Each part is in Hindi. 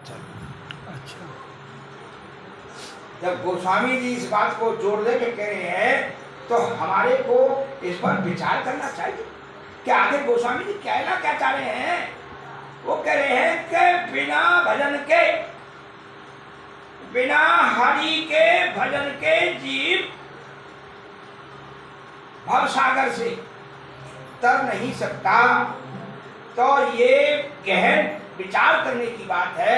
अच्छा। जब गोस्वामी जी इस बात को जोड़ दे के कह रहे हैं तो हमारे को इस पर विचार करना चाहिए कि आगे गोस्वामी जी कहना क्या चाह रहे हैं। वो कह रहे हैं कि बिना भजन के, बिना हरि के भजन के जीव भव सागर से तर नहीं सकता। तो ये गहन विचार करने की बात है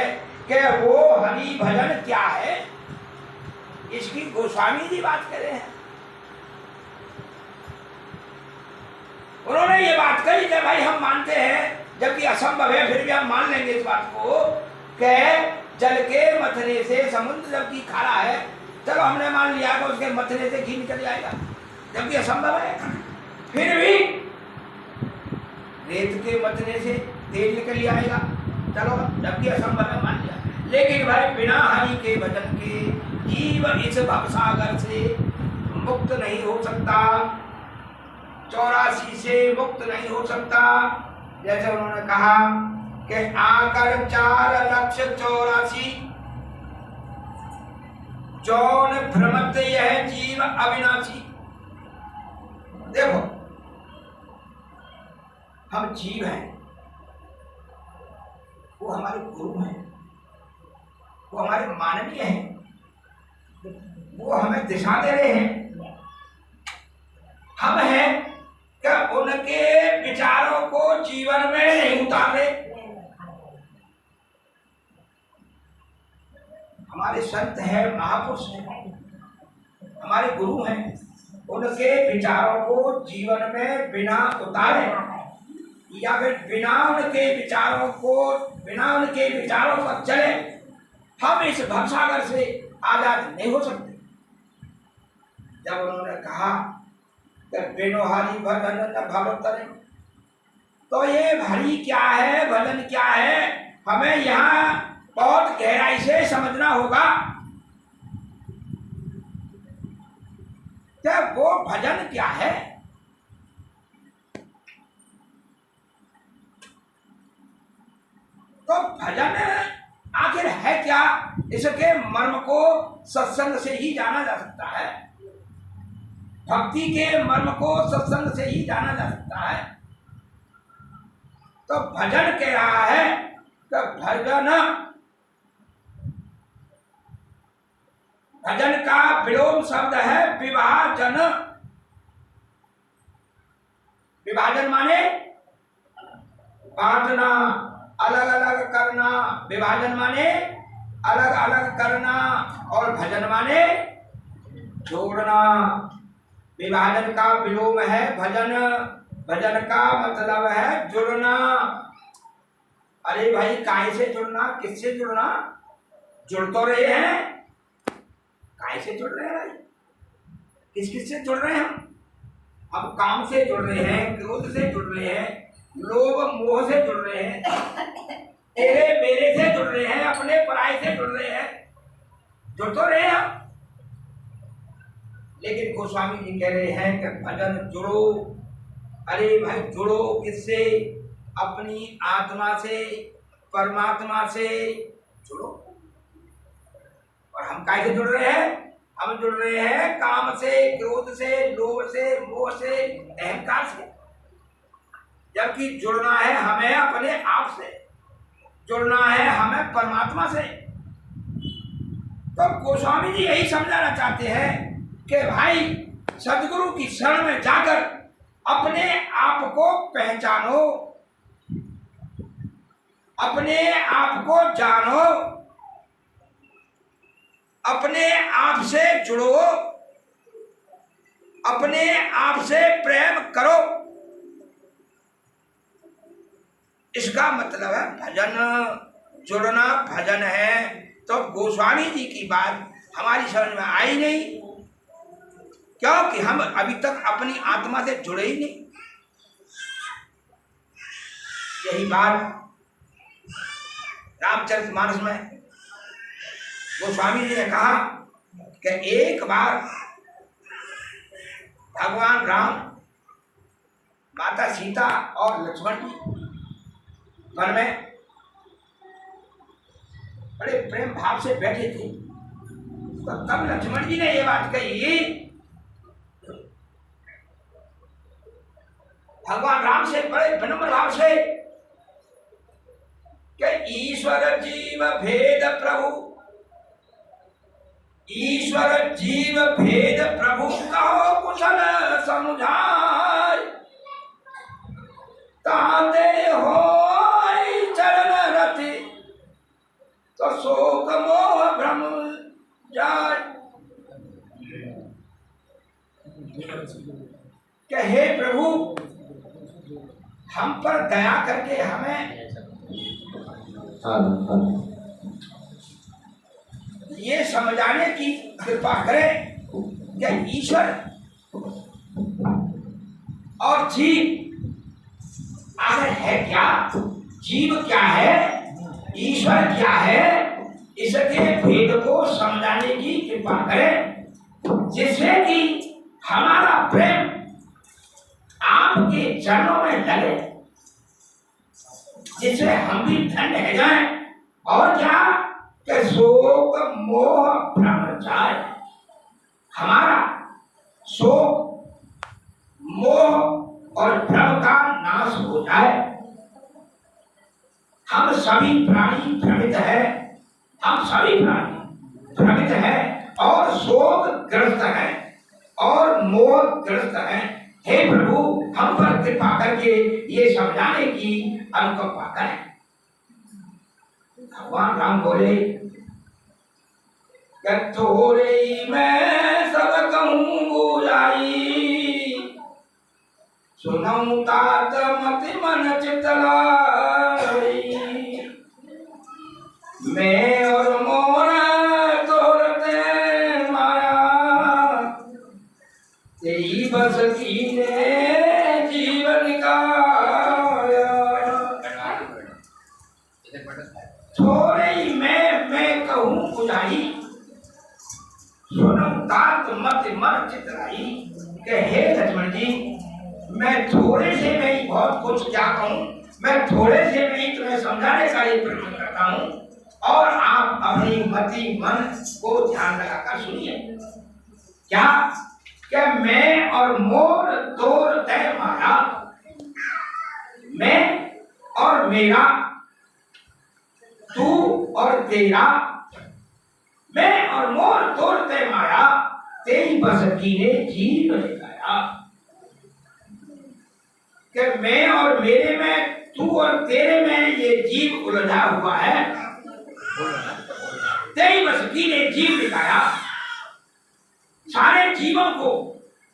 कि वो हरि भजन क्या है, इसकी गोस्वामी जी बात कर रहे हैं। उन्होंने ये बात कही कि भाई हम मानते हैं, जबकि असंभव है फिर भी हम मान लेंगे इस बात को कि जल के मथने से समुद्र जबकि खारा है, चलो हमने मान लिया कि उसके मथने से घी निकल जाएगा, जबकि असंभव है। फिर भी रेत के मथने से तेल निकल आएगा, चलो जबकि असंभव है मान लिया। लेकिन भाई बिना हरि के भजन के जीव इस भवसागर से मुक्त नहीं हो सकता, 84 से मुक्त नहीं हो सकता। जैसे उन्होंने कहा कि आकर 4,84,000 जौन भ्रमत यह जीव अविनाशी। देखो हम जीव हैं, वो हमारे गुरु हैं, वो हमारे माननीय हैं, वो हमें दिशा दे रहे हैं। हम हैं क्या उनके विचारों को जीवन में नहीं उतारे। हमारे संत हैं, महापुरुष हैं, हमारे गुरु हैं, उनके विचारों को जीवन में बिना उतारे या फिर बिना उनके विचारों पर चले हम इस भवसागर से आजाद नहीं हो सकते। जब उन्होंने कहा कि बिनो हरि भजन न भव तरे, तो ये हरि क्या है, भजन क्या है, हमें यहाँ बहुत गहराई से समझना होगा कि वो भजन क्या है। तो भजन आखिर है क्या, इसके मर्म को सत्संग से ही जाना जा सकता है। भक्ति के मर्म को सत्संग से ही जाना जा सकता है। तो भजन कह रहा है तो भजन का विलोम शब्द है विभाजन। विभाजन माने बांटना, अलग अलग करना। विभाजन माने अलग अलग करना और भजन माने जोड़ना। विभाजन का विलोम है भजन, भजन का मतलब है जुड़ना। अरे भाई काहे से जुड़ना, किससे जुड़ना? जुड़ तो रहे हैं, काहे से जुड़ रहे हैं भाई? किस किस से जुड़ रहे हैं हम काम से जुड़ रहे हैं, क्रोध से जुड़ रहे हैं, लोभ मोह से जुड़ रहे हैं, तेरे मेरे से जुड़ रहे हैं, अपने पराये से जुड़ रहे हैं, जुड़ तो रहे हैं हम। लेकिन गोस्वामी जी कह रहे हैं कि भजन जुड़ो। अरे भाई जुड़ो किससे? अपनी आत्मा से, परमात्मा से जुड़ो। और हम कैसे जुड़ रहे हैं? हम जुड़ रहे हैं काम से, क्रोध से, लोभ से, मोह से, अहंकार से। जबकि जुड़ना है हमें अपने आप से, जुड़ना है हमें परमात्मा से। तो गोस्वामी जी यही समझाना चाहते हैं कि भाई सदगुरु की शरण में जाकर अपने आप को पहचानो, अपने आप को जानो, अपने आप से जुड़ो, अपने आप से प्रेम करो। इसका मतलब है भजन। जुड़ना भजन है। तो गोस्वामी जी की बात हमारी समझ में आई नहीं, क्योंकि हम अभी तक अपनी आत्मा से जुड़े ही नहीं। यही बात रामचरितमानस में गोस्वामी जी ने कहा कि एक बार भगवान राम, माता सीता और लक्ष्मण जी वन में बड़े प्रेम भाव से बैठे थे। तो तब लक्ष्मण जी ने ये बात कही, भगवान राम से बड़े विनम्र भाव से, कि ईश्वर जीव भेद प्रभु, ईश्वर जीव भेद प्रभु कहो कुशल समुझाय, ताते हो चरण रति तो शोक मोह भ्रम जाय। कि हे प्रभु, हम पर दया करके हमें ये समझाने की कृपा करें कि ईश्वर और जीव आखिर है क्या, जीव क्या है, ईश्वर क्या है, इसके भेद को समझाने की कृपा करें, जिससे कि हमारा प्रेम आपके चरणों में लगे, जिससे हम भी धन्य हो जाएं। और क्या कि शोक मोह भ्रम जाए, हमारा शोक मोह और भ्रम का नाश हो जाए। हम सभी प्राणी भ्रमित है, हम सभी प्राणी भ्रमित है और शोक ग्रस्त है और मोह ग्रस्त है। हे प्रभु, हम पर कृपा करके ये समझाने की अनुकंपा करें। भगवान राम बोले, थोड़े मैं सब कहूँ बुलाई, सुनऊँ तात मति मन चित लाई, मैं और मोर तोरते माया, तेरी बस कीने जीवन का। थोड़े ही मैं कहूँ बुझाई, सुनो तात मत मन चितराई। कि हे लक्ष्मण जी, मैं थोड़े से में ही बहुत कुछ क्या कहूँ, मैं थोड़े से में ही तुम्हें समझाने का ही प्रयत्न करता हूँ, और आप अपनी मति मन को ध्यान लगाकर सुनिए। क्या कि मैं और मोर तोर तय माया, मैं और मेरा, तू और तेरा, मैं और मोर तोर तय माया, तेरी बस कीने जीव लगाया। कि मैं और मेरे में, तू और तेरे में ये जीव उलझा हुआ है, तेरी बस कीने जीव लगाया। सारे जीवों को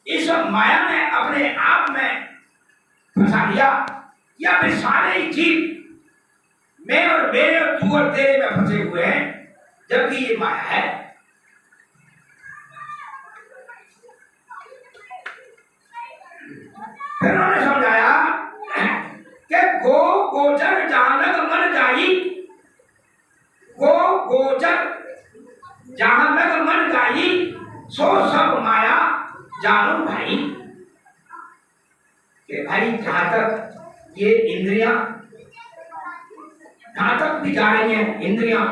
इस माया ने अपने आप में फंसा लिया, या फिर सारे ही जीव मैं और मेरे और तू और तेरे में फंसे हुए हैं, जबकि ये माया है। फिर उन्होंने समझाया कि गो गोचर जहां मन जाई, गो गोचर जहां मन जाई, सो सब माया जानो भाई। कि भाई जहां तक ये इंद्रियां, जहां तक भी जा रही हैं इंद्रियां,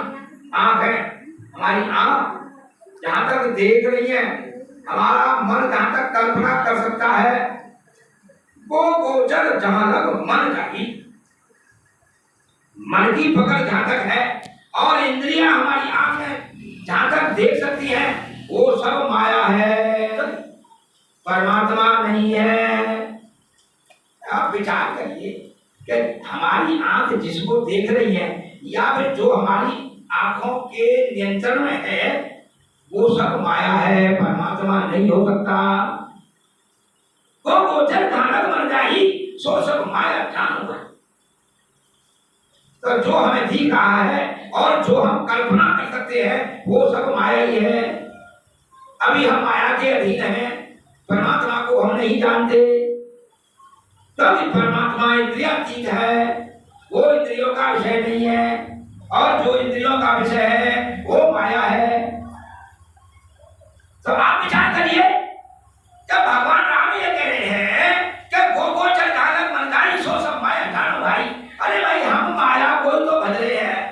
आंख है हमारी, आंख जहां तक देख रही है, हमारा मन जहां तक कल्पना कर सकता है, वो गोचर जहां लग मन जाई, मन की पकड़ जहां तक है, और इंद्रियां हमारी आंखें जहां तक देख सकती हैं, वो सब माया है, परमात्मा नहीं है। आप विचार करिए कि हमारी आंख जिसको देख रही है, या फिर जो हमारी आंखों के नियंत्रण में है, वो सब माया है, परमात्मा नहीं हो सकता। वो गोचर धानक मर जाई, सो सब माया जानो। तो जो हमें दिख रहा है और जो हम कल्पना कर सकते हैं, वो सब माया ही है। अभी हम माया के अधीन हैं, परमात्मा को हम नहीं जानते, क्योंकि परमात्मा इंद्रियातीत है, वो इंद्रियों का विषय नहीं है, और जो इंद्रियों का विषय है वो माया है। तो आप विचार करिए कि भगवान राम ये कह रहे हैं कि गो गोचर जहां मन जाई, सो सब माया जानो भाई। अरे भाई, हम माया को तो भज रहे हैं,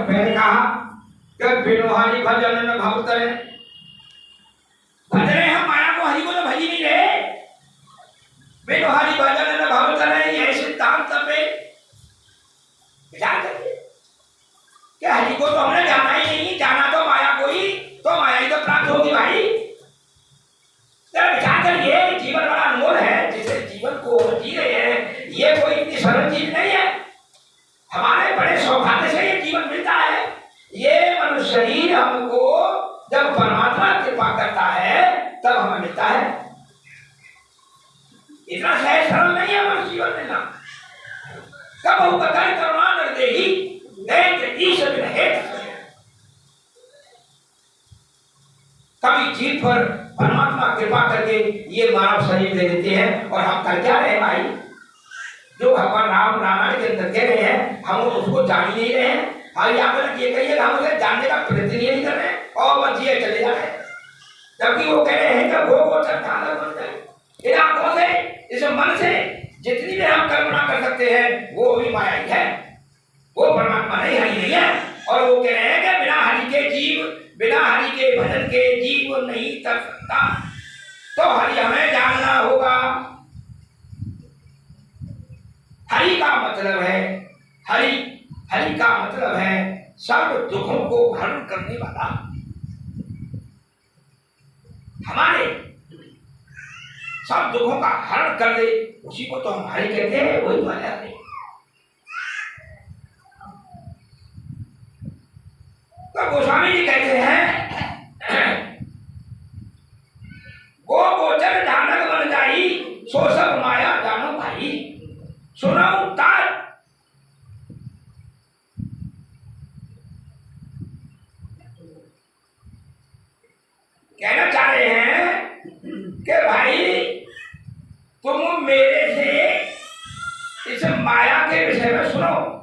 मैंने कहा कि बिनु हरि भजन न भव तरे, भज रहे हम माया को, हरि को तो भज ही नहीं रहे। बिनु हरि भजन न भव तरे, यह सिद्धांत पे विचार करिए कि हरि को तो हमने जाना ही नहीं, जाना तो माया को ही, तो माया ही तो प्राप्त होगी भाई। जरा विचार करिए, जीवन बड़ा अनमोल है, जिसे जीवन को जी रहे हैं, ये कोई इतनी सरल चीज नहीं है। हमारे बड़े सौभाग्य से ये जीवन मिलता है। ये मनुष्य शरीर हमको जब परमात्मा कृपा करता है तब हमें मिलता है। इतना सहज सरल नहीं है मनुष्य जीवन मिलना। कब कथन करुणा निर्देही ईश्वर हेत, कभी जीव पर परमात्मा कृपा करके ये मानव शरीर दे देते हैं, और हम कर क्या रहे भाई? जो भगवान राम रामायण के अंदर कह रहे हैं हम उसको जान ही नहीं रहे हैं। हाँ, यहाँ पर ये कहिए हम उसे जानने का प्रयत्न नहीं कर रहे हैं और बस ये चले जा रहे हैं, जबकि वो कह रहे हैं कि वो गोचर कहाँ बन जाए। इन आंखों से, इस मन से जितनी भी हम कल्पना कर सकते हैं वो भी माया ही है, वो परमात्मा नहीं, हरि नहीं है। और वो कह रहे हैं कि बिना हरि के जीव, बिना हरि के भजन के जीव नहीं कर सकता, तो हरि हमें जानना होगा। हरि का मतलब है, हरि का मतलब है सर्व दुखों को हरण करने वाला। हमारे सब दुखों का हरण कर दे, उसी को तो हम हरि कहते हैं, वही माया है। तो गोस्वामी जी कहते हैं, गो गोचर जानक बन जाई, सो सब माया जानो भाई। सुनाऊं तार, कहना चाह रहे हैं कि भाई तुम मेरे से इस माया के विषय में सुनो।